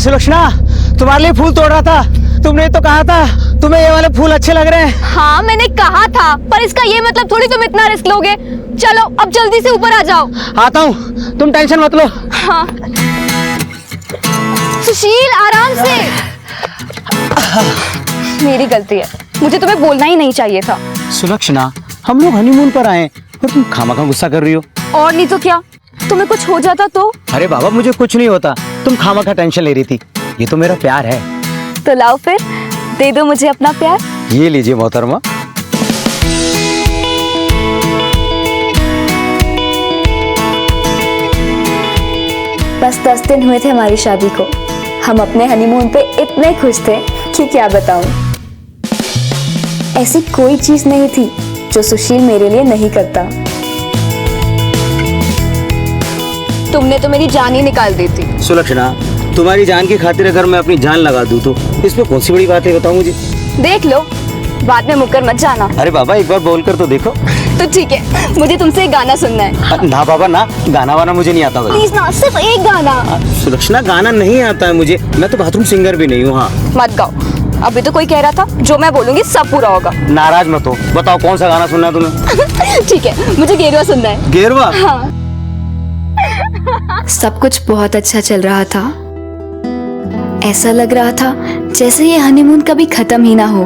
सुलक्षणा, तुम्हारे लिए फूल तोड़ रहा था। तुमने तो कहा था तुम्हें ये वाले फूल अच्छे लग रहे हैं। हाँ मैंने कहा था, पर इसका ये मतलब थोड़ी तुम इतना रिस्क लोगे। चलो अब जल्दी से ऊपर आ जाओ। आता हूँ, तुम टेंशन मत लो। हाँ सुशील आराम से। मेरी गलती है, मुझे तुम्हें बोलना ही नहीं चाहिए था। सुलक्षणा, हम लोग हनीमून पर आए और तुम खामखा गुस्सा कर रही हो। और नहीं तो क्या, तुम्हें कुछ हो जाता तो? अरे बाबा, मुझे कुछ नहीं होता, तुम खामखा टेंशन ले रही थी। ये तो मेरा प्यार है। तो लाओ फिर, दे दो मुझे अपना प्यार। ये लीजिए मोहतरमा। बस 10 दिन हुए थे हमारी शादी को। हम अपने हनीमून पे इतने खुश थे कि क्या बताऊं। ऐसी कोई चीज नहीं थी जो सुशील मेरे लिए नहीं करता। तुमने तो मेरी जान ही निकाल दी थी। सुलक्षणा, तुम्हारी जान की खातिर अगर मैं अपनी जान लगा दूं तो इसमें कौन सी बड़ी बात है, बताओ मुझे। देख लो, बाद में मुकर मत जाना। अरे बाबा, एक बार बोल कर तो देखो। तो ठीक है, मुझे तुमसे एक गाना सुनना है। ना बाबा ना, गाना वाना मुझे नहीं आता। प्लीज ना, सिर्फ एक गाना। सुलक्षणा, गाना नहीं आता है मुझे, मैं तो बाथरूम सिंगर भी नहीं हूँ। हाँ मत गाओ, अभी तो कोई कह रहा था जो मैं बोलूंगी सब पूरा होगा। नाराज मत हो, बताओ कौन सा गाना सुनना है तुम्हें। ठीक है, मुझे गेरुआ सुनना है। गेरुआ? हाँ। सब कुछ बहुत अच्छा चल रहा था। ऐसा लग रहा था जैसे ये हनीमून कभी खत्म ही ना हो।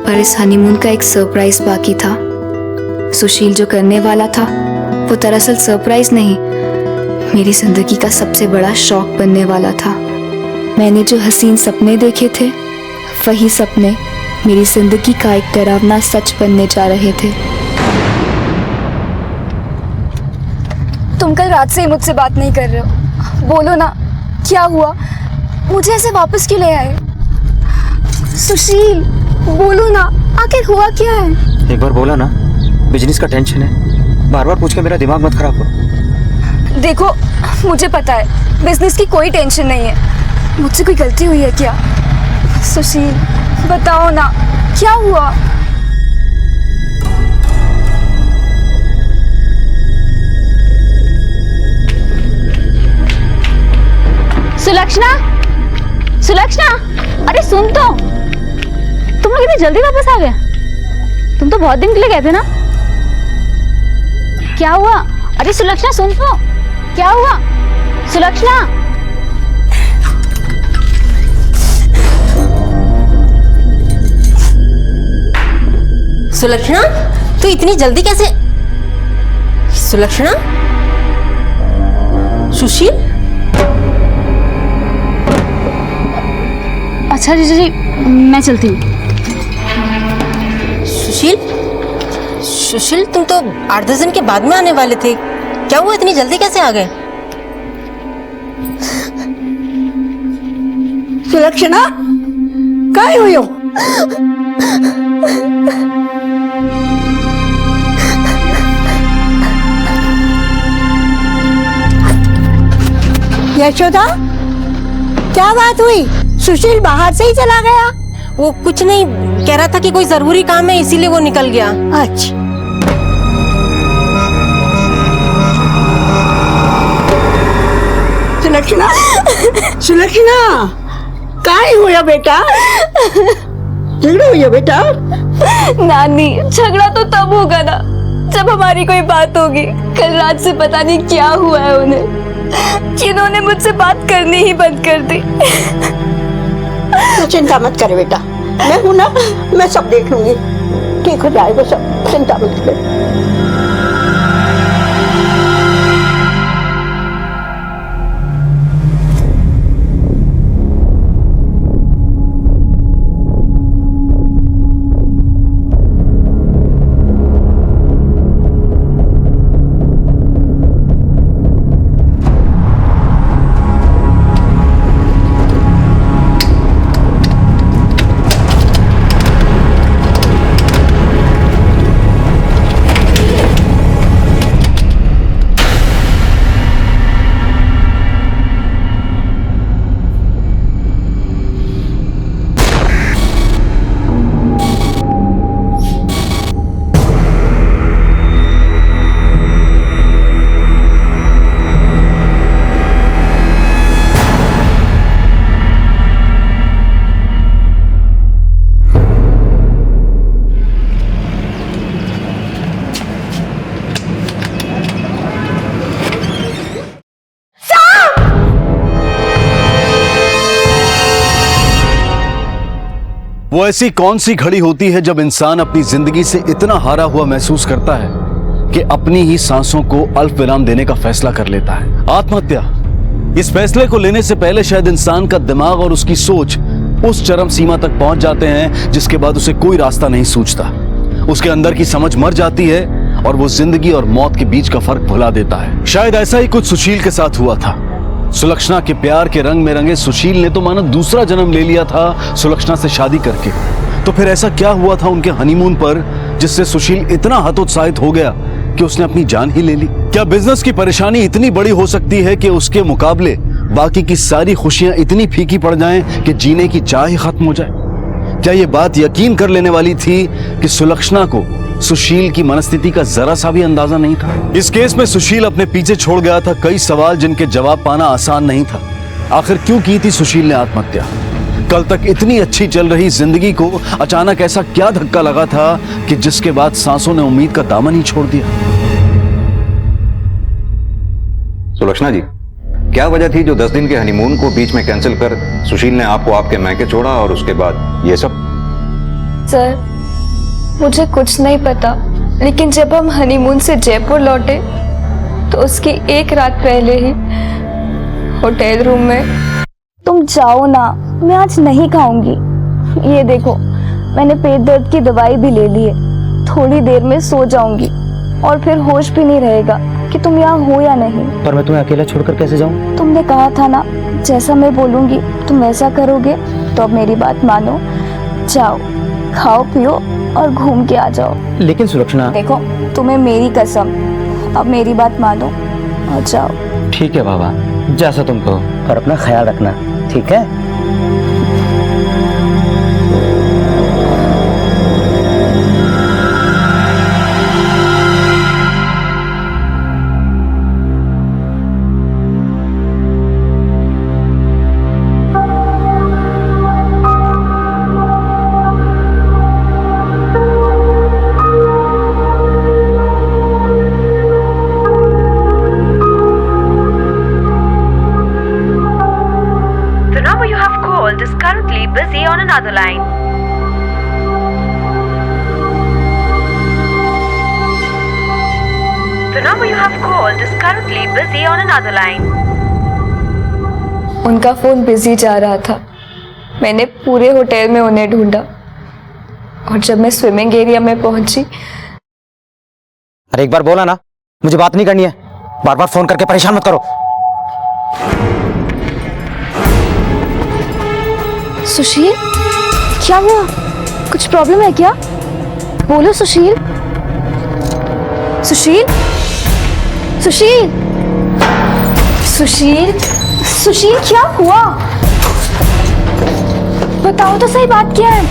पर इस हनीमून का एक सरप्राइज बाकी था। सुशील जो करने वाला था वो दरअसल सरप्राइज नहीं, मेरी जिंदगी का सबसे बड़ा शौक बनने वाला था। मैंने जो हसीन सपने देखे थे, वही सपने मेरी जिंदगी का एक डरावना सच बनने जा रहे थे। तुम कल रात से ही मुझसे बात नहीं कर रहे हो, बोलो ना क्या हुआ? मुझे ऐसे वापस क्यों ले आए? सुशील बोलो ना, आखिर हुआ क्या है? एक बार बोला ना, बिजनेस का टेंशन है, बार बार पूछ के मेरा दिमाग मत खराब करो। देखो मुझे पता है बिजनेस की कोई टेंशन नहीं है, मुझसे कोई गलती हुई है क्या? सुशील बताओ ना क्या हुआ? सुलक्षणा, सुलक्षणा, अरे सुन तो, तुम लोग इतनी जल्दी वापस आ गए? तुम तो बहुत दिन के लिए गए थे ना। क्या हुआ? अरे सुलक्षणा सुन तो, क्या हुआ? सुलक्षणा, सुलक्षणा, तू इतनी जल्दी कैसे? सुलक्षणा, सुशील? अच्छा जीजू जी, मैं चलती हूँ। सुशील, सुशील तुम तो 8-10 दिन के बाद में आने वाले थे, क्या हुआ इतनी जल्दी कैसे आ गए? सुलक्षणा, काय हुयो? यशोदा, क्या बात हुई? सुशील बाहर से ही चला गया? वो कुछ नहीं, कह रहा था कि कोई जरूरी काम है इसीलिए वो निकल गया। अच्छा। सुलक्षणा, सुलक्षणा, काय हुआ बेटा? झगड़ा हुआ बेटा? नानी, झगड़ा तो तब होगा ना जब हमारी कोई बात होगी। कल रात से पता नहीं क्या हुआ है उन्हें, जिन्होंने मुझसे बात करनी ही बंद कर दी। तू चिंता मत कर बेटा, मैं हूं ना, मैं सब देख लूंगी, ठीक हो जाएगा सब, चिंता मत कर। वो ऐसी कौन सी घड़ी होती है जब इंसान अपनी जिंदगी से इतना हारा हुआ महसूस करता है कि अपनी ही सांसों को अल्प विराम देने का फैसला कर लेता है? आत्महत्या। इस फैसले को लेने से पहले शायद इंसान का दिमाग और उसकी सोच उस चरम सीमा तक पहुंच जाते हैं जिसके बाद उसे कोई रास्ता नहीं सूझता। उसके अंदर की समझ मर जाती है और वो जिंदगी और मौत के बीच का फर्क भुला देता है। शायद ऐसा ही कुछ सुशील के साथ हुआ था। सुलक्षणा के प्यार के रंग में रंगे सुशील ने तो मानो दूसरा जन्म ले लिया था सुलक्षणा से शादी करके। तो फिर ऐसा क्या हुआ था उनके हनीमून पर जिससे सुशील इतना हतोत्साहित हो गया कि उसने अपनी जान ही ले ली? क्या बिजनेस की परेशानी इतनी बड़ी हो सकती है कि उसके मुकाबले बाकी की सारी खुशियां इतनी फीकी पड़ जाएं कि जीने की चाह ही खत्म हो जाए? क्या ये बात यकीन कर लेने वाली थी कि सुलक्षणा को सुशील की मनस्थिति का जरा सा भी अंदाजा नहीं था? इस केस में सुशील अपने पीछे छोड़ गया था कई सवाल जिनके जवाब पाना आसान नहीं था। आखिर क्यों की थी सुशील ने आत्महत्या? कल तक इतनी अच्छी चल रही जिंदगी को अचानक ऐसा क्या धक्का लगा था कि जिसके बाद सांसों ने उम्मीद का दामन ही छोड़ दिया? सुलक्षणा जी, क्या वजह थी जो 10 दिन के हनीमून को बीच में कैंसिल कर सुशील ने आपको आपके मैके छोड़ा और उसके बाद ये सब? सर, मुझे कुछ नहीं पता, लेकिन जब हम हनीमून से जयपुर लौटे तो उसकी एक रात पहले ही होटल रूम में, तुम जाओ ना, मैं आज नहीं खाऊंगी। ये देखो, मैंने पेट दर्द की दवाई भी ले ली है, थोड़ी देर में सो जाऊंगी और फिर होश भी नहीं रहेगा कि तुम यहाँ हो या नहीं। पर मैं तुम्हें अकेला छोड़कर कैसे जाऊं? तुमने कहा था ना, जैसा मैं बोलूंगी तुम वैसा करोगे, तो अब मेरी बात मानो, जाओ खाओ पियो और घूम के आ जाओ। लेकिन सुलक्षणा, देखो, तुम्हें मेरी कसम, अब मेरी बात मानो और जाओ। ठीक है बाबा, जैसा तुम कहो, पर अपना ख्याल रखना, ठीक है? Is currently busy on another line. The number you have called is currently busy on another line. उनका फोन बिजी जा रहा था। मैंने पूरे होटल में उन्हें ढूंढा और जब मैं स्विमिंग एरिया में पहुंची। अरे एक बार बोला ना, मुझे बात नहीं करनी है, बार बार फोन करके परेशान मत करो। सुशील, क्या हुआ? कुछ प्रॉब्लम है क्या? बोलो सुशील। सुशील, सुशील, सुशील, सुशील, क्या हुआ? बताओ तो सही, बात क्या है?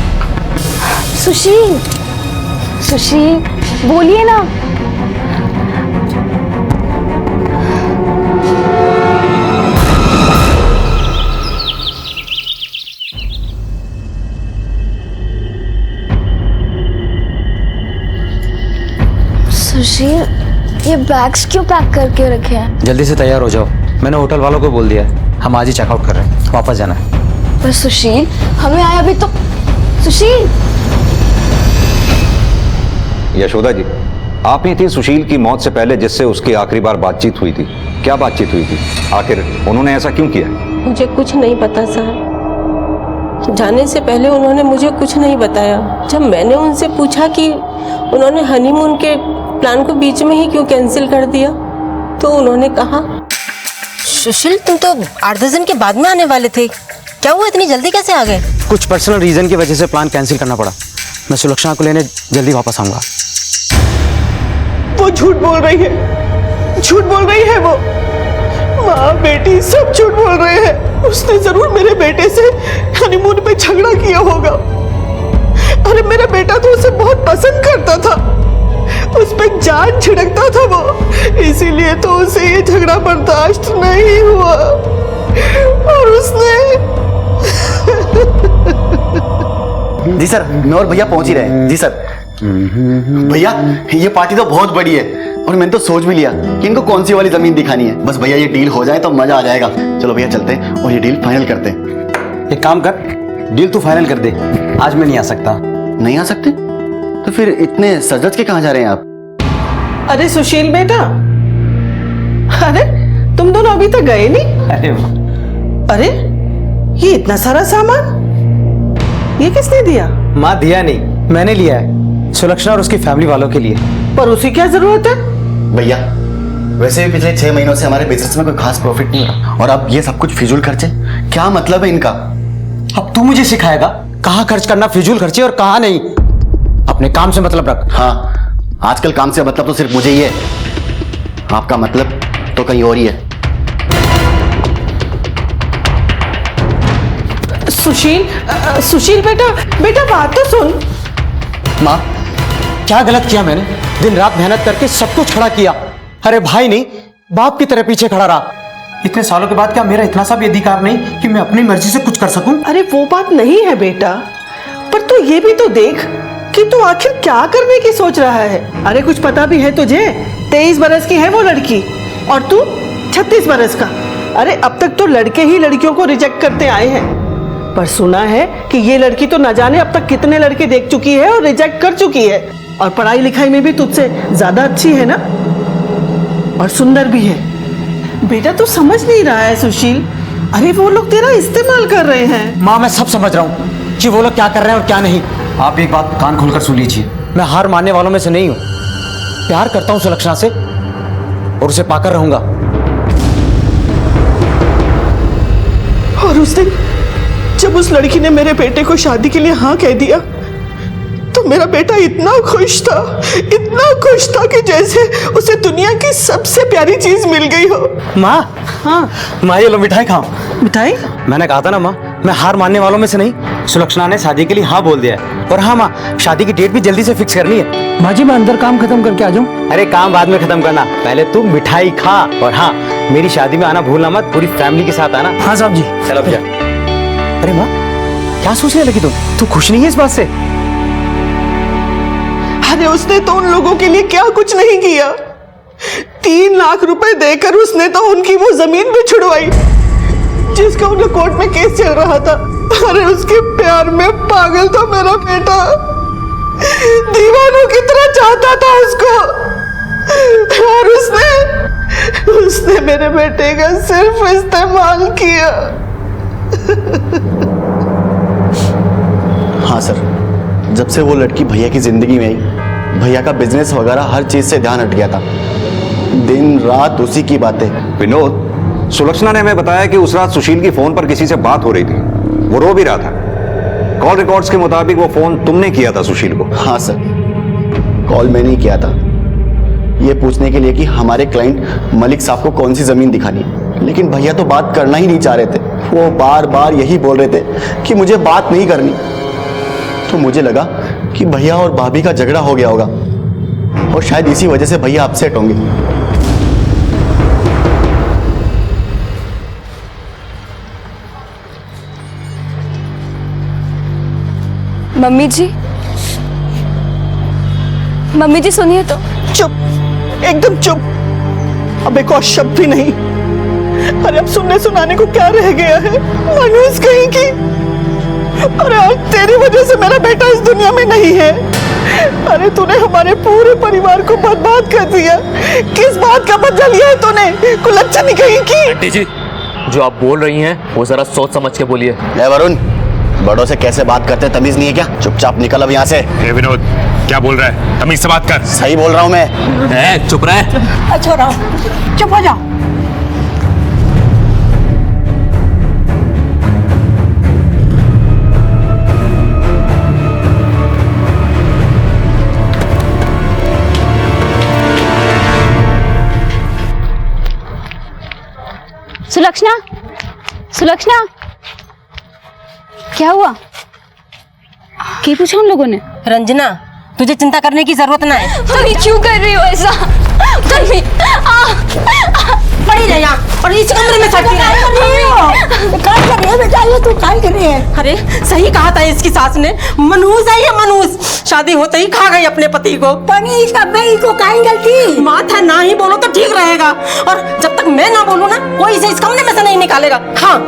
सुशील, सुशील, बोलिए ना। सुशील, ये बैग्स क्यों पैक करके रखे हैं? जल्दी से तैयार हो जाओ, मैंने होटल वालों को बोल दिया है, हम आज ही चेकआउट कर रहे हैं, वापस जाना है। पर सुशील, हमें आया भी तो। सुशील, यशोदा जी, आप ही थी सुशील की मौत से पहले जिससे उसकी आखिरी बार बातचीत हुई थी। क्या बातचीत हुई थी? आखिर उन्होंने ऐसा क्यों किया? मुझे कुछ नहीं पता सर। जाने से पहले उन्होंने मुझे कुछ नहीं बताया। जब मैंने उनसे पूछा कि उन्होंने हनीमून के प्लान को बीच में ही क्यों कैंसिल कर दिया, तो उन्होंने कहा, सुशील तुम तो 8-10 दिन के बाद में आने वाले थे, क्या हुआ, इतनी जल्दी कैसे आ गए? कुछ पर्सनल रीजन की वजह से प्लान कैंसिल करना पड़ा। मैं सुलक्षणा को लेने जल्दी वापस आऊंगा। वो झूठ बोल रही है, झूठ बोल रही है वो। माँ बेटी सब झूठ बोल रहे हैं। उसने जरूर मेरे बेटे से हनीमून पे झगड़ा किया होगा। अरे मेरा बेटा तो उसे बहुत पसंद करता था, उस पे जान छिड़कता था वो, इसीलिए तो उसे ये झगड़ा बर्दाश्त नहीं हुआ और उसने। जी सर, मैं और भैया पहुंच ही रहे हैं। जी सर। भैया ये पार्टी तो बहुत बड़ी है और मैंने तो सोच भी लिया कि इनको कौन सी वाली जमीन दिखानी है। बस भैया ये डील हो जाए तो मजा आ जाएगा। चलो भैया चलते हैं और ये डील फाइनल करते हैं। एक काम कर, डील तू फाइनल कर दे, आज मैं नहीं आ सकता। नहीं आ सकते? तो फिर इतने सज के कहाँ जा रहे हैं आप? अरे सुशील बेटा, अरे तुम दोनों अभी तक गए नहीं? अरे ये इतना सारा सामान, ये किसने दिया? माँ दिया नहीं, मैंने लिया है, सुलक्षणा और उसकी फैमिली वालों के लिए। पर उसे क्या जरूरत है? भैया वैसे भी पिछले 6 महीनों से हमारे बिजनेस में कोई खास प्रॉफिट नहीं हो, और अब ये सब कुछ फिजूल खर्चे, क्या मतलब है इनका? अब तू मुझे सिखाएगा कहाँ खर्च करना फिजूल खर्चे और कहाँ नहीं। अपने काम से मतलब रख। हाँ, आजकल काम से मतलब तो सिर्फ मुझे ही है, आपका मतलब तो कहीं और ही है। सुशील बेटा, बेटा बात तो सुन। माँ क्या गलत किया मैंने? दिन रात मेहनत करके सब कुछ खड़ा किया, अरे भाई नहीं बाप की तरह पीछे खड़ा रहा। इतने सालों के बाद क्या मेरा इतना सा भी अधिकार नहीं कि मैं अपनी मर्जी से कुछ कर सकूं? अरे वो बात नहीं है बेटा, पर तू ये भी तो देख कि तू आखिर क्या करने की सोच रहा है। अरे कुछ पता भी है तुझे? 23 बरस की है वो लड़की और तू 36 बरस का। अरे अब तक तो लड़के ही लड़कियों को रिजेक्ट करते आए हैं, पर सुना है कि ये लड़की तो न जाने अब तक कितने लड़के देख चुकी है और रिजेक्ट कर चुकी है, और पढ़ाई लिखाई में भी तुझसे ज्यादा अच्छी है ना, और सुंदर भी है। बेटा तू समझ नहीं रहा है सुशील, अरे वो लोग तेरा इस्तेमाल कर रहे हैं। माँ मैं सब समझ रहा हूँ कि वो लोग क्या कर रहे हैं और क्या नहीं। आप एक बात कान खोलकर सुन लीजिए, मैं हार मानने वालों में से नहीं हूँ। प्यार करता हूँ सुलक्षणा से और उसे पाकर रहूंगा। और उस दिन जब उस लड़की ने मेरे बेटे को शादी के लिए हाँ कह दिया तो मेरा बेटा इतना खुश था कि जैसे उसे दुनिया की सबसे प्यारी चीज मिल गई हो। माँ, हाँ माँ ये लो मिठाई खाओ। मिठाई? मैंने कहा था ना माँ, मैं हार मानने वालों में से नहीं। सुलक्षणा ने शादी के लिए हाँ बोल दिया है, और हाँ माँ शादी की डेट भी जल्दी से फिक्स करनी है। माँ जी मैं अंदर काम खत्म करके आ जाऊँ? अरे काम बाद में खत्म करना, पहले तुम मिठाई खा। और हाँ मेरी शादी में आना भूलना मत, पूरी फैमिली के साथ आना। हाँ साहब जी। चलो भैया। अरे माँ क्या सोचने लगी तू खुश नहीं है इस बात से? अरे उसने तो उन लोगों के लिए क्या कुछ नहीं किया। 3 लाख रुपए देकर उसने तो उनकी वो जमीन भी छुड़वाई जिसका उनके कोर्ट में केस चल रहा था। अरे उसके प्यार में पागल था मेरा बेटा, दीवानों की तरह चाहता था उसको, और उसने मेरे बेटे का सिर्फ इस्तेमाल किया। हाँ सर, जब से वो लड़की भैया की जिंदगी में आई, भैया का बिजनेस वगैरह हर चीज से ध्यान हट गया था। दिन रात उसी की बातें। विनोद, सुलक्षणा ने हमें बताया कि उस रात सुशील की फोन पर किसी से बात हो रही थी, वो रो भी रहा था। कॉल रिकॉर्ड्स के मुताबिक वो फोन तुमने किया था सुशील को? हाँ सर, कॉल मैंने ही किया था, ये पूछने के लिए कि हमारे क्लाइंट मलिक साहब को कौन सी जमीन दिखानी है। लेकिन भैया तो बात करना ही नहीं चाह रहे थे, वो बार बार यही बोल रहे थे कि मुझे बात नहीं करनी। तो मुझे लगा कि भैया और भाभी का झगड़ा हो गया होगा, और शायद इसी वजह से भैया अपसेट होंगे। मम्मी जी सुनिए तो। चुप, एकदम चुप, अब एक और शब्द भी नहीं। अरे अब सुनने सुनाने को क्या रह गया है? मनोज कहीं की, अरे आज तेरी वजह से मेरा बेटा इस दुनिया में नहीं है। अरे तूने हमारे पूरे परिवार को बर्बाद कर दिया। किस बात का बदला लिया है तूने? कुलच्छनी कहीं की। आंटी जी, जो आप बोल रही हैं वो जरा सोच समझ के बोलिए। वरुण, बड़ों से कैसे बात करते, तमीज नहीं है क्या? चुपचाप निकल अब यहाँ से। विनोद क्या बोल रहा है? तमीज से बात कर। सही बोल रहा हूँ मैं। चुप रहे। छोड़ो, चुप हो जाओ। सुलक्षणा क्या हुआ? क्या पूछा उन लोगों ने? रंजना, तुझे चिंता करने की जरूरत ना है। मम्मी क्यों कर रही हो ऐसा? मम्मी पड़ी रह यहाँ, और इस कमरे में सड़ती रह। काय कर रही है बेटा? ये तू काय कर रही है? अरे सही कहा था इसकी सास ने, मनहूस है ये मनहूस, शादी होते ही खा गई अपने पति को। पानी इसका भाई को काय गलती? माथा ना ही बोलो तो ठीक रहेगा, और जब तक मैं ना बोलूं ना कोई इसे इस कमरे में से नहीं निकालेगा। हाँ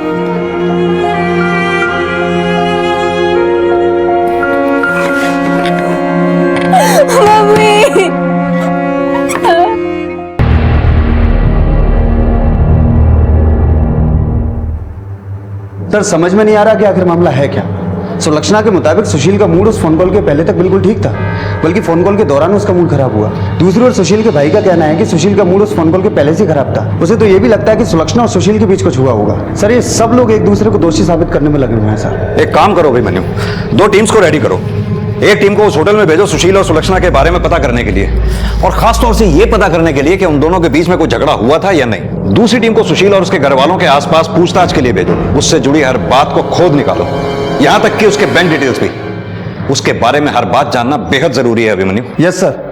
सर समझ में नहीं आ रहा कि आखिर मामला है क्या। सुलक्षणा के मुताबिक सुशील का मूड उस फोन कॉल के पहले तक बिल्कुल ठीक था, बल्कि फोन कॉल के दौरान उसका मूड खराब हुआ। दूसरी ओर सुशील के भाई का कहना है कि सुशील का मूड उस फोन कॉल के पहले से खराब था। उसे तो ये भी लगता है कि सुलक्षणा और सुशील के बीच कुछ हुआ होगा। सर ये सब लोग एक दूसरे को दोषी साबित करने में लगे हुए हैं सर। एक काम करो अभिमन्यु, 2 टीम्स को रेडी करो। एक टीम को उस होटल में भेजो सुशील और सुलक्षणा के बारे में पता करने के लिए, और खास तौर से यह पता करने के लिए कि उन दोनों के बीच में कोई झगड़ा हुआ था या नहीं। दूसरी टीम को सुशील और उसके घर वालों के आसपास पूछताछ के लिए भेजो। उससे जुड़ी हर बात को खोद निकालो, यहां तक कि उसके बैंक डिटेल्स भी। उसके बारे में हर बात जानना बेहद जरूरी है अभिमन्यु। Yes sir.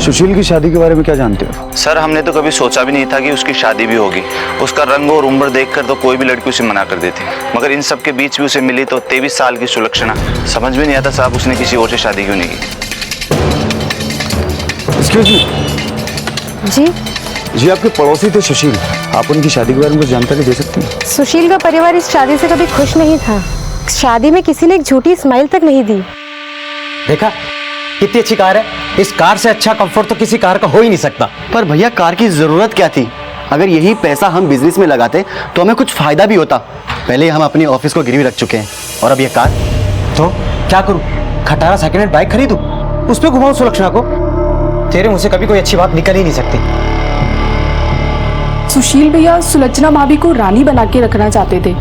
सुशील की शादी के बारे में क्या जानते हो? सर हमने तो कभी सोचा भी नहीं था कि उसकी शादी भी होगी। उसका रंग और उम्र देखकर तो कोई भी लड़की उसे मना कर देती, मगर इन सब के बीच भी उसे मिली तो 23 साल की सुलक्षणा। समझ में नहीं आता साहब उसने किसी और से शादी क्यों नहीं की। Excuse me. जी जी आपके पड़ोसी थे सुशील, आप उनकी शादी के बारे में कुछ जानकारी दे सकती हैं? सुशील का परिवार इस शादी से कभी खुश नहीं था। शादी में किसी ने एक झूठी स्माइल तक नहीं दी। देखा कितनी अच्छी कार है। इस कार से अच्छा कंफर्ट तो किसी कार का हो ही नहीं सकता। पर भैया कार की जरूरत क्या थी? अगर यही पैसा हम बिजनेस में लगाते तो हमें कुछ फायदा भी होता। पहले हम अपने ऑफिस को गिरवी रख चुके हैं और अब ये कार। तो क्या करूं? खटारा सेकंड हैंड बाइक खरीदूं, उस पे घुमाऊं सुलक्षणा को? तेरे मुंह से कभी कोई अच्छी बात निकल ही नहीं सकती। सुशील भैया सुलक्षणा भाभी को रानी बना के रखना चाहते थे।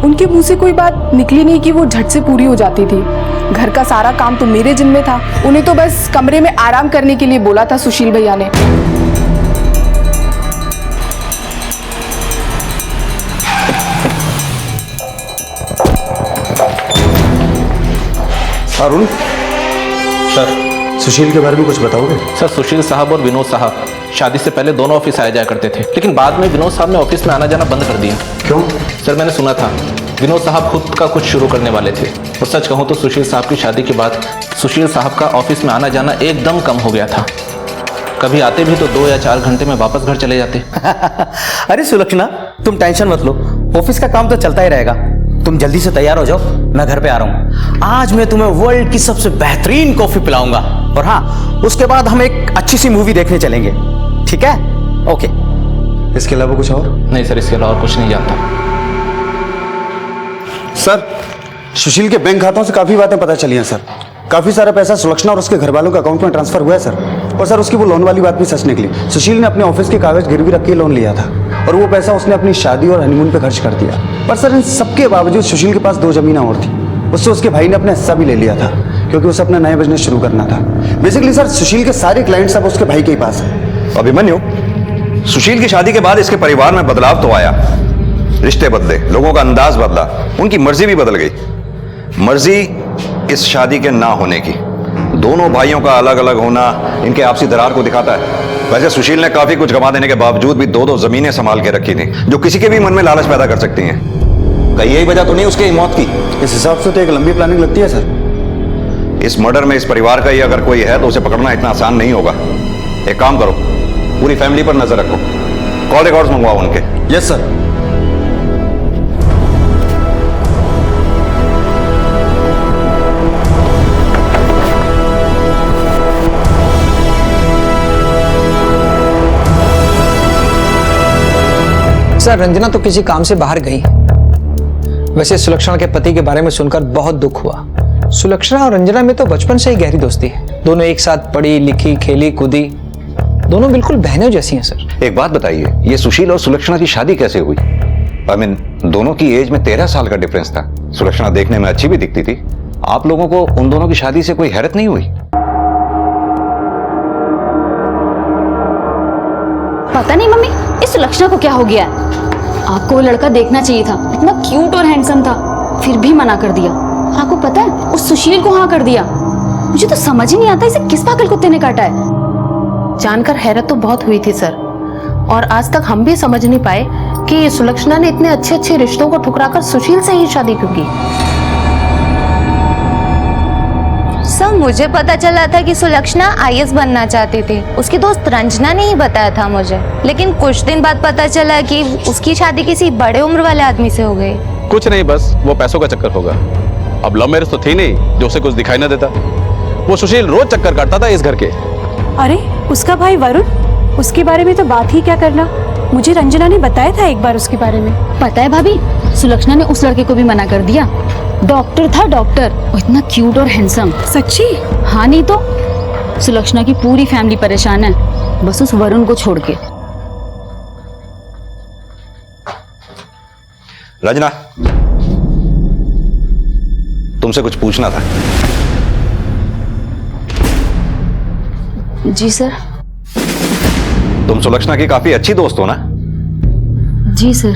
उनके मुंह से कोई बात निकली नहीं कि वो झट से पूरी हो जाती थी। घर का सारा काम तो मेरे जिम्मे था। उन्हें तो बस कमरे में आराम करने के लिए बोला था सुशील भैया ने। अरुण सर, सुशील के बारे में कुछ बताओगे? सर सुशील साहब और विनोद साहब शादी से पहले दोनों ऑफिस आया जाया करते थे, लेकिन बाद में विनोद साहब ने ऑफिस में आना जाना बंद कर दिया। क्यों? सर मैंने सुना था विनोद साहब खुद का कुछ शुरू करने वाले थे, और सच कहूँ तो सुशील साहब की शादी के बाद सुशील साहब का ऑफिस में आना जाना एकदम कम हो गया था। कभी आते भी तो 2 या 4 घंटे में वापस घर चले जाते। अरे सुलक्षणा तुम टेंशन मत लो, ऑफिस का काम तो चलता ही रहेगा। तुम जल्दी से तैयार हो जाओ, मैं घर पे आ रहा हूँ। आज मैं तुम्हें वर्ल्ड की सबसे बेहतरीन कॉफी पिलाऊंगा, और हाँ उसके बाद हम एक अच्छी सी मूवी देखने चलेंगे, ठीक है? ओके। इसके अलावा कुछ और? नहीं सर, इसके अलावा और कुछ नहीं जानता। सर सुशील के बैंक खातों से काफी बातें पता चली हैं सर। काफी सारा पैसा सुलक्षणा और उसके घर वालों के अकाउंट में ट्रांसफर हुआ है सर। और सर उसकी वो लोन वाली बात भी सच निकली। सुशील ने अपने ऑफिस के कागज गिरवी रख के लोन लिया था, और वो पैसा उसने अपनी शादी और हनीमून पे खर्च कर दिया। पर सर इन सबके बावजूद सुशील के पास 2 जमीनें और थी। उससे उसके भाई ने अपना हिस्सा भी ले लिया था, क्योंकि उसे अपना नया बिजनेस शुरू करना था। बेसिकली सर सुशील के सारे क्लाइंट्स अब उसके भाई के ही पास है। अभिमन्यु, सुशील की शादी के बाद इसके परिवार में बदलाव तो आया, रिश्ते बदले, लोगों का अंदाज बदला, उनकी मर्जी भी बदल गई। मर्जी इस शादी के ना होने की। दोनों भाइयों का अलग अलग होना इनके आपसी दरार को दिखाता है। वैसे सुशील ने काफी कुछ गंवा देने के बावजूद भी 2-2 जमीनें संभाल के रखी थी, जो किसी के भी मन में लालच पैदा कर सकती हैं। कहीं यही वजह तो नहीं उसकी मौत की? इस हिसाब से तो एक लंबी प्लानिंग लगती है सर। इस मर्डर में इस परिवार का ही अगर कोई है तो उसे पकड़ना इतना आसान नहीं होगा। एक काम करो, पूरी फैमिली पर नजर रखो, कॉल रिकॉर्ड्स मंगवाओ उनके। Yes sir. सर रंजना तो किसी काम से बाहर गई। वैसे सुलक्षणा के पति के बारे में सुनकर बहुत दुख हुआ। सुलक्षणा और रंजना में तो बचपन से ही गहरी दोस्ती है। दोनों एक साथ पढ़ी लिखी, खेली कूदी, दोनों बिल्कुल बहनों जैसी हैं सर। एक बात बताइए, ये सुशील और सुलक्षणा की शादी कैसे हुई? दोनों की एज में 13 साल का डिफरेंस था। सुलक्षणा देखने में अच्छी भी दिखती थी। आप लोगों को उन दोनों की शादी से कोई हैरत नहीं हुई? पता नहीं मम्मी इस सुलक्षणा को क्या हो गया है। आपको वो लड़का देखना चाहिए था, इतना क्यूट और हैंडसम था, फिर भी मना कर दिया। आपको पता है उस सुशील को हाँ कर दिया। मुझे तो समझ ही नहीं आता इसे किस पागल कुत्ते ने काटा है। जानकर हैरत तो बहुत हुई थी सर, और आज तक हम भी समझ नहीं पाए कि सुलक्षणा ने इतने अच्छे अच्छे रिश्तों को ठुकराकर सुशील से ही शादी क्यों की। सर मुझे पता चला था कि सुलक्षणा IAS बनना चाहती थी। उसकी दोस्त रंजना ने ही बताया था मुझे, लेकिन कुछ दिन बाद पता चला कि उसकी शादी किसी बड़े उम्र वाले आदमी से हो गई। कुछ नहीं, बस वो पैसों का चक्कर होगा। अब लव मैरिज तो थी नहीं जो उसे कुछ दिखाई ना देता। वो सुशील रोज चक्कर काटता था इस घर के। अरे उसका भाई वरुण उसके बारे में तो बात ही क्या करना, मुझे रंजना ने बताया था एक बार उसके बारे में। पता है भाभी, सुलक्षणा ने उस लड़के को भी मना कर दिया। डॉक्टर था, डॉक्टर, वो इतना क्यूट और हैंडसम। सच्ची? हाँ नहीं तो। सुलक्षणा की पूरी फैमिली परेशान है, बस उस वरुण को छोड़ के। रंजना, तुमसे कुछ पूछना था। जी सर। तुम सुलक्षणा की काफी अच्छी दोस्त हो ना? जी सर।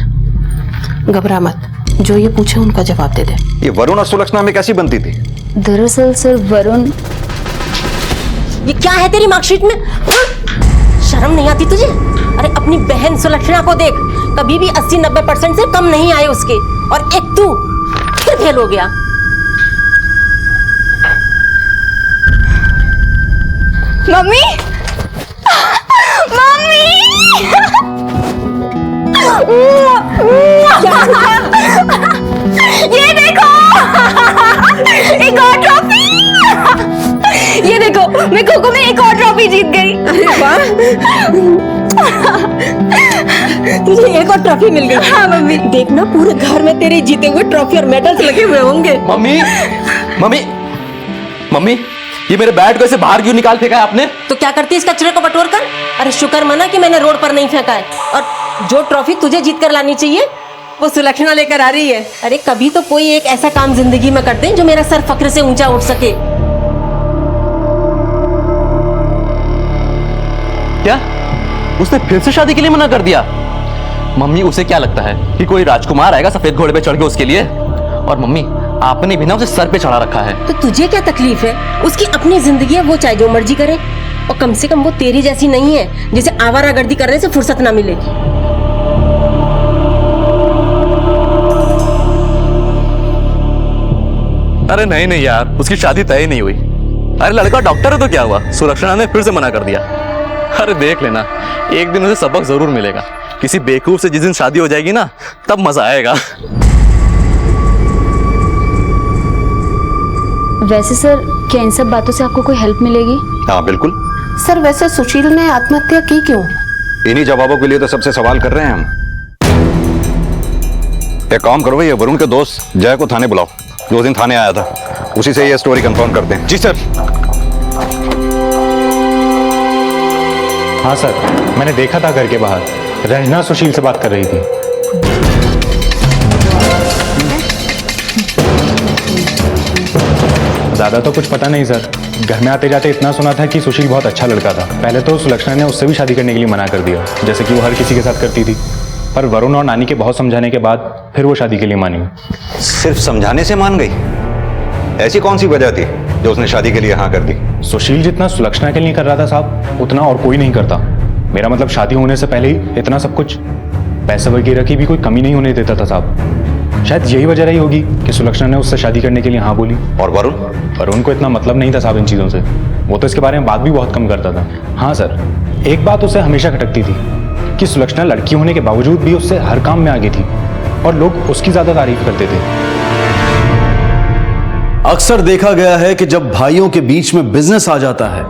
घबरा मत, जो ये पूछे उनका जवाब दे दे। ये वरुण और सुलक्षणा में कैसी बनती थी? दरअसल सर वरुण। ये क्या है तेरी मार्कशीट में? शर्म नहीं आती तुझे? अरे अपनी बहन सुलक्षणा को देख, कभी भी 80-90% से कम नहीं आए उसके, और एक तू फिर फेल हो गया। मम्मी, मम्मी, ये देखो, एक और ट्रॉफी। ये देखो, मैं खो-खो में एक और ट्रॉफी जीत गई। अरे वाह, तुझे एक और ट्रॉफी मिल गई। हाँ मम्मी। देखना पूरे घर में तेरे जीते हुए ट्रॉफी और मेडल्स लगे हुए होंगे। मम्मी, मम्मी, मम्मी, ये मेरे बैट को ऐसे बाहर क्यों निकाल फेंका है आपने? तो क्या करती है इस कचरे को बटोर कर? अरे शुक्र मना कि मैंने रोड पर नहीं फेंका है, और जो ट्रॉफी तुझे जीत कर लानी चाहिए वो सुलक्षणा लेकर आ रही है। अरे कभी तो कोई एक ऐसा काम जिंदगी में करते हैं जो मेरा सर फक्र से ऊंचा उठ सके। क्या उसने फिर से शादी के लिए मना कर दिया? मम्मी, उसे क्या लगता है कि कोई राजकुमार आएगा सफेद घोड़े पे चढ़ के उसके लिए? और मम्मी, आपने भी ना उसे सर पे चढ़ा रखा है। तो तुझे क्या तकलीफ है? उसकी अपनी जिंदगी है, वो चाहे जो मर्जी करे, और कम से कम वो तेरी जैसी नहीं है जिसे आवारागर्दी करने से फुर्सत ना मिले। अरे नहीं नहीं यार, उसकी शादी तय नहीं हुई। अरे लड़का डॉक्टर है तो क्या हुआ, सुलक्षणा ने फिर से मना कर दिया। अरे देख लेना, एक दिन उसे सबक जरूर मिलेगा। किसी बेवकूफ से जिस दिन शादी हो जाएगी ना, तब मजा आएगा। वैसे सर, क्या इन सब बातों से आपको कोई हेल्प मिलेगी? हाँ बिल्कुल। सर वैसे सुशील ने आत्महत्या की क्यों? इन्हीं जवाबों के लिए तो सबसे सवाल कर रहे हैं हम। एक काम करो, ये वरुण के दोस्त जय को थाने बुलाओ, जो उस दिन थाने आया था, उसी से ये स्टोरी कंफर्म करते हैं। जी सर। हाँ सर, मैंने देखा था घर के बाहर, रंजना सुशील से बात कर रही थी। ज़्यादा तो कुछ पता नहीं सर, घर में आते जाते इतना सुना था कि सुशील बहुत अच्छा लड़का था। पहले तो सुलक्षणा ने उससे भी शादी करने के लिए मना कर दिया, जैसे कि वो हर किसी के साथ करती थी। पर वरुण और नानी के बहुत समझाने के बाद फिर वो शादी के लिए मानी। सिर्फ समझाने से मान गई? ऐसी कौन सी वजह थी जो उसने शादी के लिए हाँ कर दी? सुशील जितना सुलक्षणा के लिए कर रहा था साहब, उतना और कोई नहीं करता। मेरा मतलब शादी होने से पहले ही इतना सब कुछ, पैसे वगैरह की भी कोई कमी नहीं होने देता था साहब। शायद यही वजह रही होगी कि सुलक्षणा ने उससे शादी करने के लिए हाँ बोली। और वरुण? वरुण को इतना मतलब नहीं था साहब इन चीज़ों से, वो तो इसके बारे में बात भी बहुत कम करता था। हाँ सर, एक बात उसे हमेशा खटकती थी कि सुलक्षणा लड़की होने के बावजूद भी उससे हर काम में आगे थी और लोग उसकी ज़्यादा तारीफ करते थे। अक्सर देखा गया है कि जब भाइयों के बीच में बिजनेस आ जाता है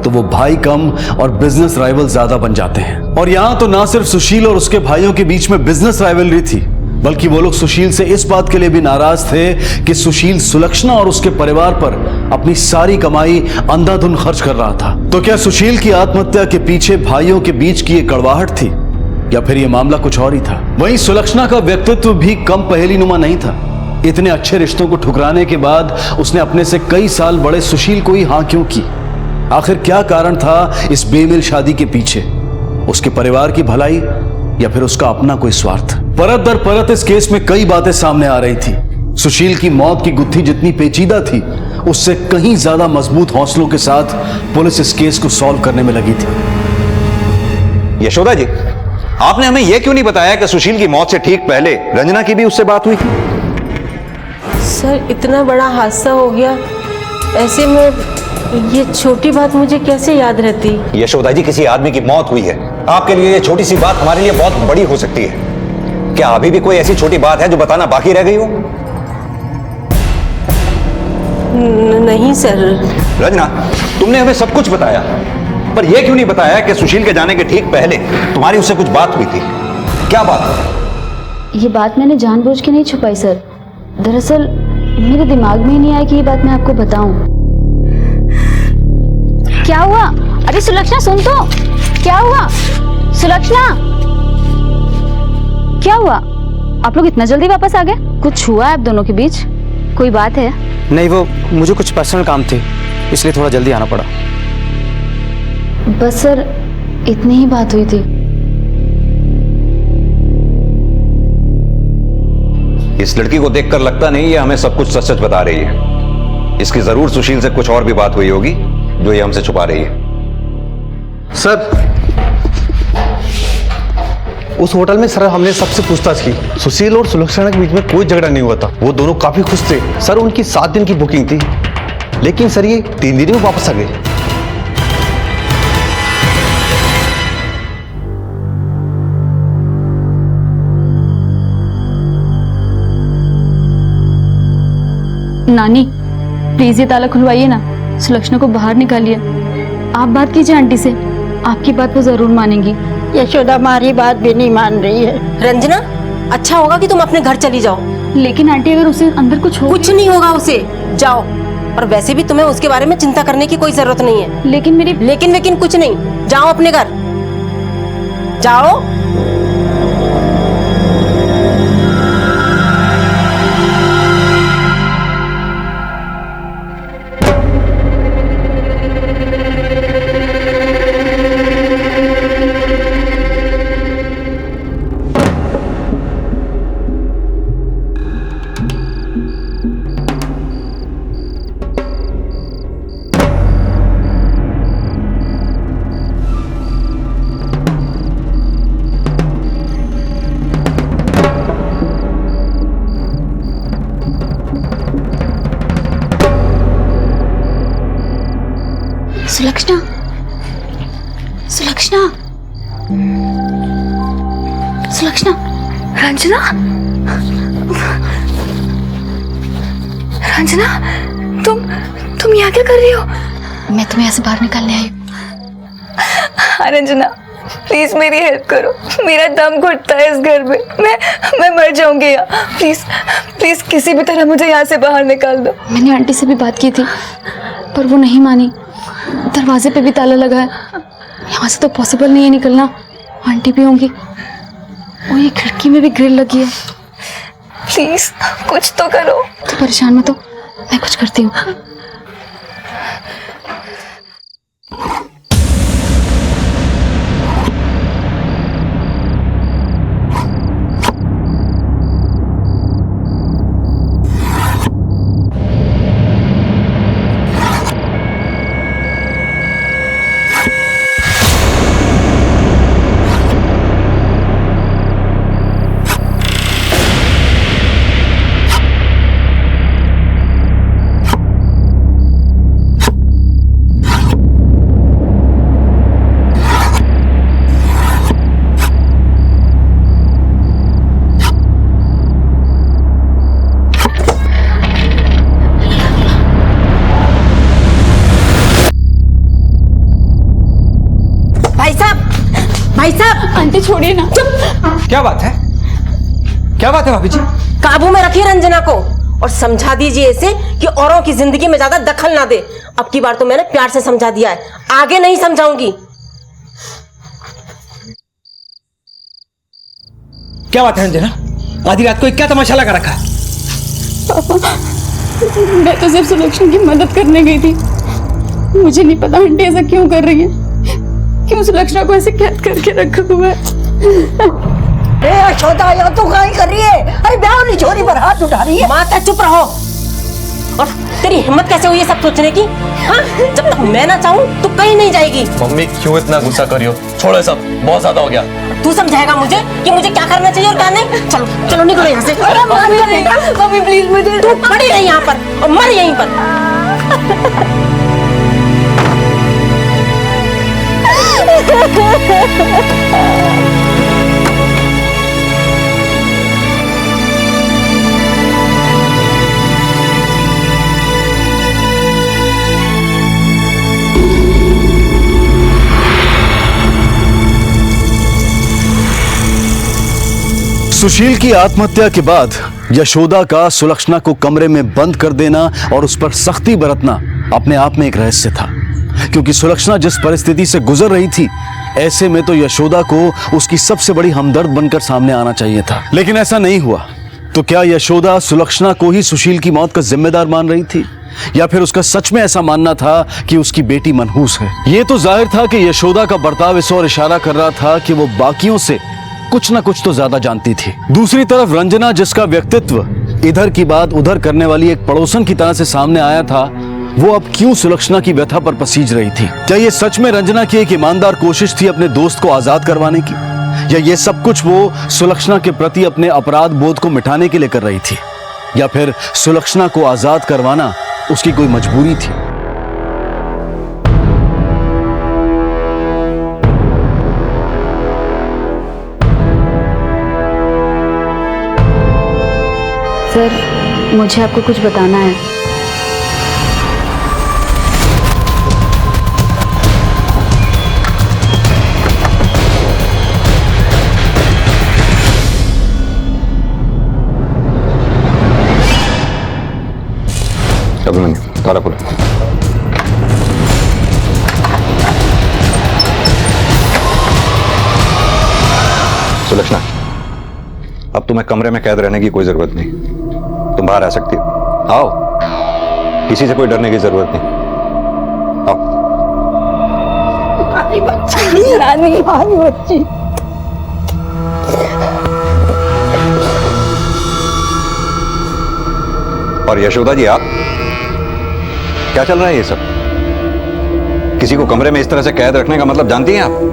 तो वो भाई कम और बिजनेस राइवल ज्यादा बन जाते हैं। और यहां तो ना सिर्फ सुशील और उसके भाइयों के बीच में बिजनेस राइवलरी थी, बल्कि वो लोग सुशील से इस बात के लिए भी नाराज थे कि सुशील सुलक्षणा और उसके परिवार पर अपनी सारी कमाई अंधाधुन खर्च कर रहा था। तो क्या सुशील की आत्महत्या के पीछे भाइयों के बीच की एक कड़वाहट थी, या फिर यह मामला कुछ और ही था? वहीं सुलक्षणा का व्यक्तित्व भी कम पहेलीनुमा नहीं था। इतने अच्छे रिश्तों को ठुकराने के बाद उसने अपने से कई साल बड़े सुशील को ही हाँ क्यों की? आखिर क्या कारण था इस बेमिल शादी के पीछे? उसके परिवार की भलाई या फिर उसका अपना कोई स्वार्थ? परत दर परत इस केस में कई बातें सामने आ रही थी। सुशील की मौत की गुत्थी जितनी पेचीदा थी, उससे कहीं ज्यादा मजबूत हौसलों के साथ पुलिस इस केस को सॉल्व करने में लगी थी। यशोदा जी, आपने हमें यह क्यों नहीं बताया कि सुशील की मौत से ठीक पहले रंजना की भी उससे बात हुई थी? सर इतना बड़ा हादसा हो गया, ऐसे में ये छोटी बात मुझे कैसे याद रहती? यशोदा जी, किसी आदमी की मौत हुई है, आपके लिए ये छोटी सी बात हमारे लिए बहुत बड़ी हो सकती है। क्या अभी भी कोई ऐसी छोटी बात है जो बताना बाकी रह गई हो? नहीं सर। रंजना, तुमने हमें सब कुछ बताया, पर यह क्यों नहीं बताया कि सुशील के जाने के ठीक पहले तुम्हारी उससे कुछ बात हुई थी? क्या बात? ये बात मैंने जानबूझ के नहीं छुपाई सर। दरअसल मेरे दिमाग में ही नहीं आया कि ये बात मैं आपको बताऊं। क्या हुआ? अरे सुलक्षणा सुन तो, क्या हुआ? सुलक्षणा, क्या हुआ? आप लोग इतना जल्दी वापस आ गए? कुछ हुआ आप दोनों के बीच? कोई बात है? नहीं, वो मुझे कुछ पर्सनल काम थे, इसलिए थोड़ा जल्दी आना पड़ा। बस सर इतनी ही बात हुई थी। इस लड़की को देखकर लगता नहीं ये हमें सब कुछ सच सच बता रही है। इसकी जरूर सुशील से कुछ और भी बात हुई होगी जो ये हमसे छुपा रही है। सर, उस होटल में सर हमने सबसे पूछताछ की। सुशील और सुलक्षणा के बीच में कोई झगड़ा नहीं हुआ था। वो दोनों काफी खुश थे। सर उनकी 7 दिन की बुकिंग थी, लेकिन सर ये 3 दिन में वापस आ गए। नानी प्लीज ये ताला खुलवाइए ना, सुलक्षणा को बाहर निकालिए। आप बात कीजिए आंटी से, आपकी बात वो जरूर मानेंगी। यशोदा हमारी बात भी नहीं मान रही है। रंजना, अच्छा होगा कि तुम अपने घर चली जाओ। लेकिन आंटी अगर उसे अंदर कुछ हो, कुछ नहीं होगा उसे, जाओ। और वैसे भी तुम्हें उसके बारे में चिंता करने की कोई जरूरत नहीं है। लेकिन मेरी लेकिन कुछ नहीं, जाओ अपने घर, जाओ। सुलक्षणा, सुलक्षणा, सुलक्षणा, रंजना, रंजना, तुम यहाँ क्या कर रही हो? मैं तुम्हें यहाँ से बाहर निकालने आई हूँ। रंजना प्लीज मेरी हेल्प करो, मेरा दम घुटता है इस घर में, मैं मर जाऊंगी यहाँ। प्लीज प्लीज किसी भी तरह मुझे यहाँ से बाहर निकाल दो। मैंने आंटी से भी बात की थी पर वो नहीं मानी। दरवाजे पे भी ताला लगा है, यहाँ से तो पॉसिबल नहीं है निकलना। आंटी भी होंगी, और ये खिड़की में भी ग्रिल लगी है। प्लीज कुछ तो करो। तो परेशान मत हो, मैं कुछ करती हूँ। भाई साहब, आंटी छोड़िए ना। चुप। क्या बात है, क्या बात है भाभी जी? काबू में रखिए रंजना को और समझा दीजिए इसे कि औरों की जिंदगी में ज्यादा दखल ना दे। अब की बार तो मैंने प्यार से समझा दिया है, आगे नहीं समझाऊंगी। क्या बात है रंजना, आधी रात को क्या तमाशा लगा रखा है? पापा, मैं तो सिर्फ सुलक्षणा की मदद करने गई थी। मुझे नहीं पता आंटी ऐसा क्यों कर रही है, क्यों सुलक्षणा को ऐसे कैद करके रखा हुआ है। यशोदा या तो क्या कर रही है? अरे ब्याह वाली छोरी पर हाथ उठा रही है। माता चुप रहो। और तेरी हिम्मत कैसे हुई है सब सोचने की? हाँ? जब तक मैं ना चाहूँ तो कहीं नहीं जाएगी। मम्मी क्यों इतना गुस्सा कर रही हो? छोड़ो सब, बहुत ज्यादा हो गया। तू समझाएगा मुझे कि मुझे क्या करना चाहिए और क्या नहीं? चलो चलो निकलो यहाँ से। मम्मी प्लीज मुझे, तू पड़ी रही यहाँ पर और मर यहीं पर। सुशील की आत्महत्या के बाद यशोदा का सुलक्षणा को कमरे में बंद कर देना और उस पर सख्ती बरतना अपने आप में एक रहस्य था, क्योंकि सुलक्षणा जिस परिस्थिति से गुजर रही थी, ऐसे में तो यशोदा को उसकी सबसे बड़ी हमदर्द बनकर सामने आना चाहिए था, लेकिन ऐसा नहीं हुआ। तो क्या यशोदा सुलक्षणा को ही सुशील की मौत का जिम्मेदार मान रही थी, या फिर उसका सच में ऐसा मानना था कि उसकी बेटी मनहूस है? यह तो जाहिर था कि यशोदा का बर्ताव इस ओर इशारा कर रहा था कि वो बाकियों से कुछ ना कुछ तो ज्यादा जानती थी। दूसरी तरफ रंजना, जिसका व्यक्तित्व इधर की बात उधर करने वाली एक पड़ोसन की तरह से सामने आया था, वो अब क्यों सुलक्षणा की व्यथा पर पसीज रही थी? क्या ये सच में रंजना की एक ईमानदार कोशिश थी अपने दोस्त को आजाद करवाने की, या ये सब कुछ वो सुलक्षणा के प्रति अपने अपराध बोध को मिटाने के लिए कर रही थी, या फिर सुलक्षणा को आजाद करवाना उसकी कोई मजबूरी थी? सर, मुझे आपको कुछ बताना है। ताला खोलो। सुलक्षणा, अब तुम्हें कमरे में कैद रहने की कोई जरूरत नहीं, तुम बाहर आ सकती हो। आओ, किसी से कोई डरने की जरूरत नहीं, आओ। रानी बच्ची, और यशोदा जी, आप क्या चल रहा है ये सब? किसी को कमरे में इस तरह से कैद रखने का मतलब जानती हैं आप?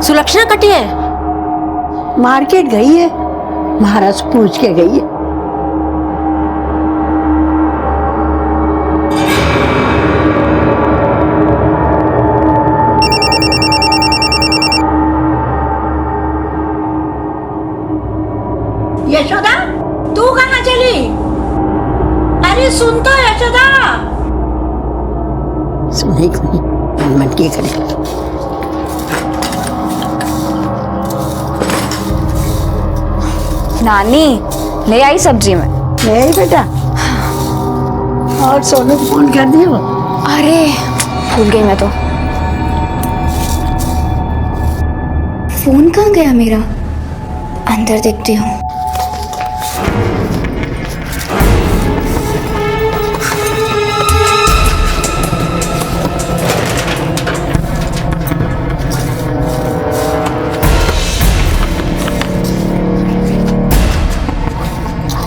सुलक्षणा कटी है? मार्केट गई है, महाराज पूछ के गई है। यशोदा, तू कहाँ चली? अरे सुन तो यशोदा। सुने मन की करे। नानी, ले आई सब्जी में। ले आई बेटा। और सोनू को फोन कर दिया? अरे भूल गई मैं तो। फोन कहाँ गया मेरा? अंदर देखती हूँ।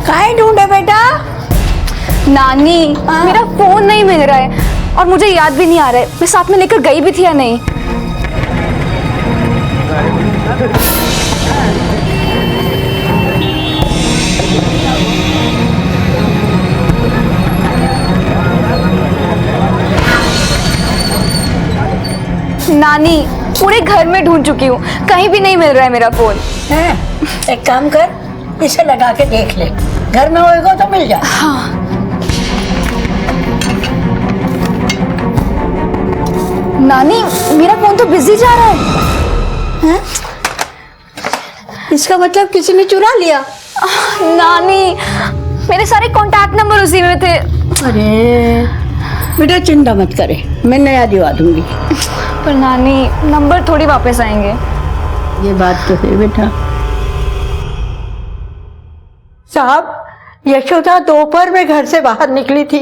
काहे ढूंढे बेटा? नानी, मेरा फोन नहीं मिल रहा है और मुझे याद भी नहीं आ रहा है मैं साथ में लेकर गई भी थी या नहीं। नानी, पूरे घर में ढूंढ चुकी हूँ, कहीं भी नहीं मिल रहा है मेरा फोन। एक काम कर, इसे लगा के देख ले, घर में होएगा तो मिल जाए। हाँ। नानी, मेरा फोन तो बिजी जा रहा है। इसका मतलब किसी ने चुरा लिया? नानी, मेरे सारे कांटेक्ट नंबर उसी में थे। अरे बेटा चिंता मत करे, मैं नया दिवा दूंगी। पर नानी, नंबर थोड़ी वापस आएंगे। ये बात तो है बेटा। साहब, यशोदा दोपहर में घर से बाहर निकली थी,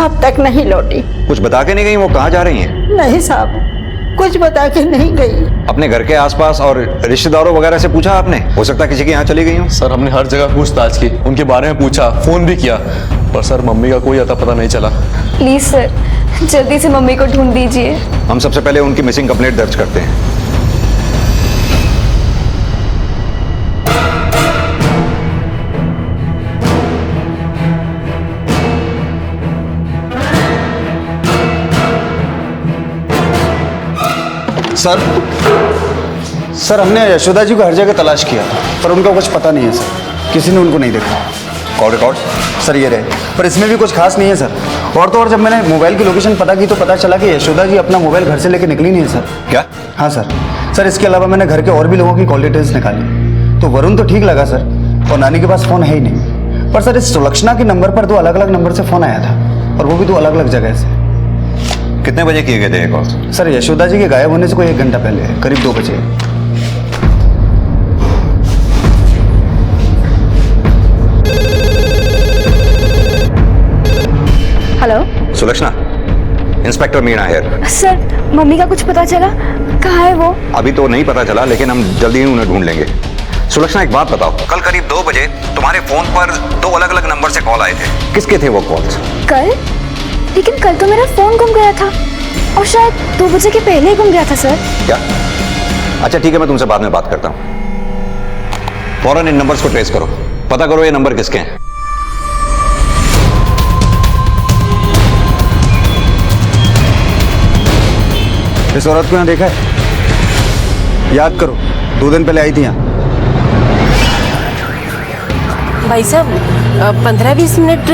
अब तक नहीं लौटी। कुछ बता के नहीं गई? वो कहाँ जा रही हैं? नहीं साहब, कुछ बता के नहीं गई। अपने घर के आसपास और रिश्तेदारों वगैरह से पूछा आपने? हो सकता है किसी के यहाँ चली गई हो। सर, हमने हर जगह पूछताछ की, उनके बारे में पूछा, फोन भी किया, पर सर मम्मी का कोई अता पता नहीं चला। प्लीज सर, जल्दी से मम्मी को ढूंढ दीजिए। हम सबसे पहले उनकी मिसिंग कंप्लेंट दर्ज करते हैं। सर हमने यशोदा जी को हर जगह तलाश किया पर उनका कुछ पता नहीं है सर, किसी ने उनको नहीं देखा। Call record? सर ये रहे, पर इसमें भी कुछ खास नहीं है सर। और तो और जब मैंने मोबाइल की लोकेशन पता की तो पता चला कि यशोदा जी अपना मोबाइल घर से लेके निकली नहीं है सर। क्या? हाँ सर इसके अलावा मैंने घर के और भी लोगों की कॉल डिटेल्स निकाली तो वरुण तो ठीक लगा सर, और नानी के पास फ़ोन है ही नहीं। पर सर इस सुलक्षणा के नंबर पर 2 अलग अलग नंबर से फ़ोन आया था और वो भी 2 अलग अलग जगह से। कितने बजे किए गए थे ये कॉल? सर यशोदा जी के गायब होने से कोई 1 घंटा पहले, करीब 2 बजे। हेलो सुलक्षणा, इंस्पेक्टर मीणा है। सर मम्मी का कुछ पता चला? कहाँ है वो? अभी तो नहीं पता चला लेकिन हम जल्दी ही उन्हें ढूंढ लेंगे। सुलक्षणा एक बात बताओ, कल करीब 2 बजे तुम्हारे फोन पर 2 अलग अलग नंबर से कॉल आए थे, किसके थे वो कॉल्स? कल? लेकिन कल तो मेरा फोन गुम गया था और शायद 2 बजे के पहले ही गुम गया था सर। क्या? अच्छा ठीक है, मैं तुमसे बाद में बात करता हूँ। फौरन इन नंबर्स को ट्रेस करो, पता करो ये नंबर किसके हैं। इस औरत को यहाँ देखा है? याद करो 2 दिन पहले आई थी यहाँ। भाई साहब 15-20 मिनट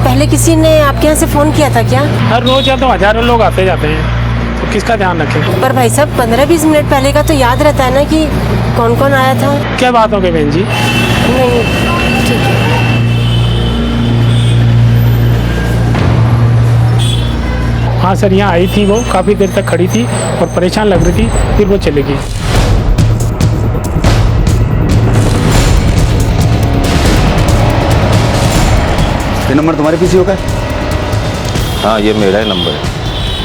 पहले किसी ने आपके यहाँ से फ़ोन किया था क्या? हर रोज या तो हजारों लोग आते जाते हैं, तो किसका ध्यान रखें? पर भाई साहब 15-20 मिनट पहले का तो याद रहता है ना कि कौन कौन आया था। क्या बात हो गई बहन जी? नहीं ठीक है। हाँ सर, यहाँ आई थी वो, काफ़ी देर तक खड़ी थी और परेशान लग रही थी, फिर वो चली गई। ये नंबर तुम्हारे पीछे होगा? हाँ ये मेरा ही नंबर है।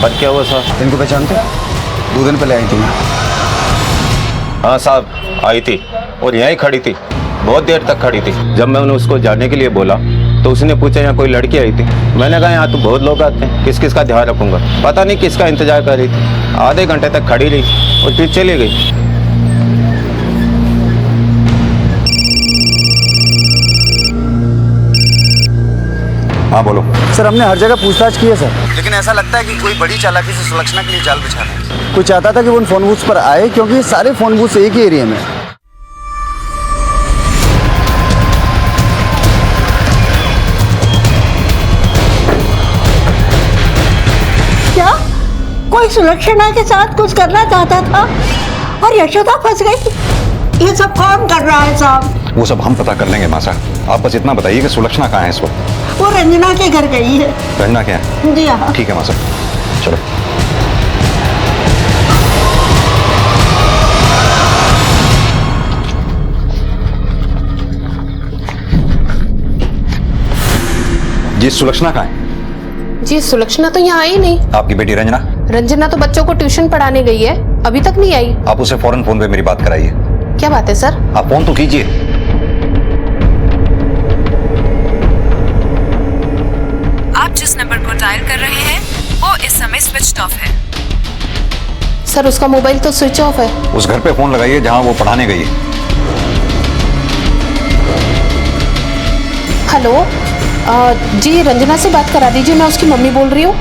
पर क्या हुआ साहब? इनको पहचानते? 2 दिन पहले आई थी। हाँ साहब आई थी और यहीं खड़ी थी, बहुत देर तक खड़ी थी। जब मैंने उसको जाने के लिए बोला तो उसने पूछा यहाँ कोई लड़की आई थी। मैंने कहा यहाँ तो बहुत लोग आते हैं, किस किस का ध्यान रखूंगा। पता नहीं किसका इंतजार कर रही थी, आधे घंटे तक खड़ी रही और फिर चली गई। हाँ बोलो। सर हमने हर जगह पूछताछ की है सर, लेकिन ऐसा लगता है कि कोई बड़ी चालाकी से सुलक्षणा के लिए जाल बिछा रहा है। कोई चाहता था कि वो उन फोन बूथ पर आए क्योंकि सारे फोन बूथ एक ही एरिया में। क्या कोई सुलक्षणा के साथ कुछ करना चाहता था और यशोदा फंस गई? ये सब कौन कर रहा है साहब? वो सब हम पता कर लेंगे मासा, आप बस इतना बताइए कि सुलक्षणा कहाँ है इस वक्त? वो रंजना के घर गई है। रंजना क्या है? जी हाँ। ठीक है मासा, चलो। जी सुलक्षणा कहाँ है? जी सुलक्षणा तो यहाँ आई नहीं। आपकी बेटी रंजना? रंजना तो बच्चों को ट्यूशन पढ़ाने गई है, अभी तक नहीं आई। आप उसे फौरन फोन पे मेरी बात कराइए। क्या बात है सर? आप फोन तो कीजिए। आप जिस नंबर को डायल कर रहे हैं वो इस समय स्विच ऑफ है। सर उसका मोबाइल तो स्विच ऑफ है। उस घर पे फोन लगाइए जहां वो पढ़ाने गई है। हेलो जी रंजना से बात करा दीजिए, मैं उसकी मम्मी बोल रही हूँ।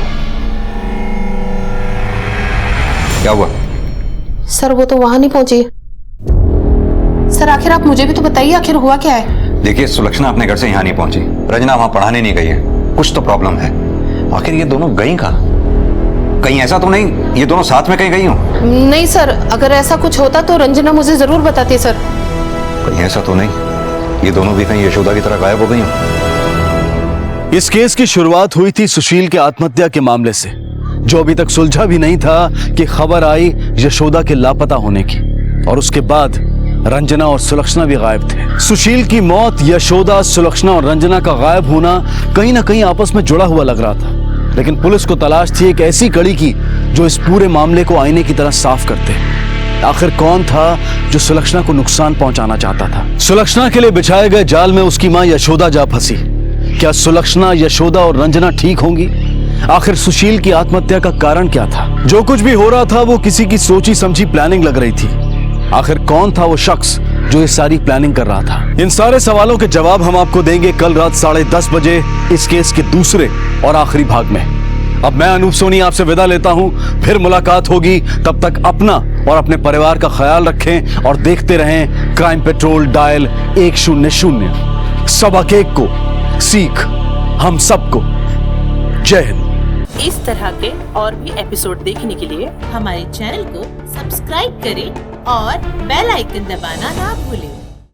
क्या हुआ? सर वो तो वहां नहीं पहुंची। सर आखिर आप मुझे भी तो बताइए, आखिर हुआ क्या है? देखिए सुलक्षणा अपने घर से यहाँ नहीं पहुंची, रंजना वहां पढ़ाने नहीं गई है, कुछ तो प्रॉब्लम है। आखिर ये दोनों गई कहाँ? कहीं ऐसा तो नहीं ये दोनों साथ में कहीं गई हो? नहीं सर, अगर ऐसा कुछ होता तो रंजना मुझे जरूर बताती सर। कहीं ऐसा तो नहीं ये दोनों भी कहीं यशोदा की तरह गायब हो गई हो? इस केस की शुरुआत हुई थी सुशील के आत्महत्या के मामले से, जो अभी तक सुलझा भी नहीं था कि खबर आई यशोदा के लापता होने की, और उसके बाद रंजना और सुलक्षणा भी गायब थे। सुशील की मौत, यशोदा, सुलक्षणा और रंजना का गायब होना कहीं ना कहीं आपस में जुड़ा हुआ लग रहा था, लेकिन पुलिस को तलाश थी एक ऐसी कड़ी की जो इस पूरे मामले को आईने की तरह साफ करते। आखिर कौन था जो सुलक्षणा को नुकसान पहुंचाना चाहता था? सुलक्षणा के लिए बिछाए गए जाल में उसकी मां यशोदा जा फंसी। क्या सुलक्षणा, यशोदा और रंजना ठीक होंगी? आखिर सुशील की आत्महत्या का कारण क्या था? जो कुछ भी हो रहा था वो किसी की सोची समझी प्लानिंग लग रही थी। आखिर कौन था वो शख्स जो ये सारी प्लानिंग कर रहा था? इन सारे सवालों के जवाब हम आपको देंगे कल रात 10:30 बजे इस केस के दूसरे और आखिरी भाग में। अब मैं अनूप सोनी आपसे विदा लेता हूं, फिर मुलाकात होगी। तब तक अपना और अपने परिवार का ख्याल रखें और देखते रहें क्राइम पेट्रोल डायल 100। सबक एक को सीख हम सबको। जय हिंद। इस तरह के और भी एपिसोड देखने के लिए हमारे चैनल को सब्सक्राइब करें और बेल आइकन दबाना ना भूलें।